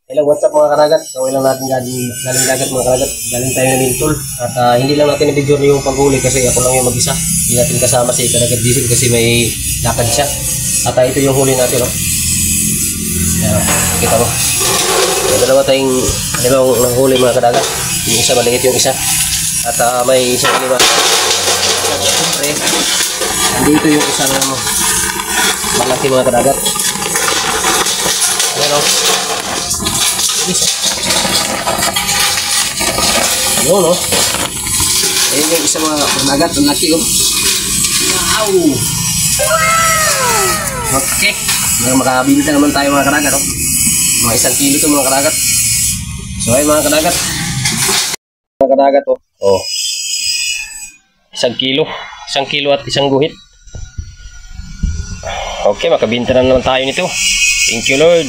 Hello, what's up mga karagat? Gawin lang natin galing dagat mga karagat. Galing tayo ng Lintol. At hindi lang natin na-video yung paghuli kasi ako lang yung mag-isa. Hindi natin kasama si Karagat Diesel kasi may lakad siya. At ito yung huli natin. Oh. Ayan, kita mo. May dalawa tayong huli mga karagat. Yung isa maliit yung isa. At may isang lima. Siyempre, andito yung isang malaki mga karagat. Ayan o. Ayun o. Ayun yung isang mga karagat. Ang laki o. Wow! Okay. Makabibita naman tayo mga karagat o. Mga 1 kilo ito mga karagat. So ayun mga karagat. Mga karagat o. Oh. 1 kilo. 1 kilo at 1 guhit. Okay, makabinta na naman tayo nito. Thank you Lord.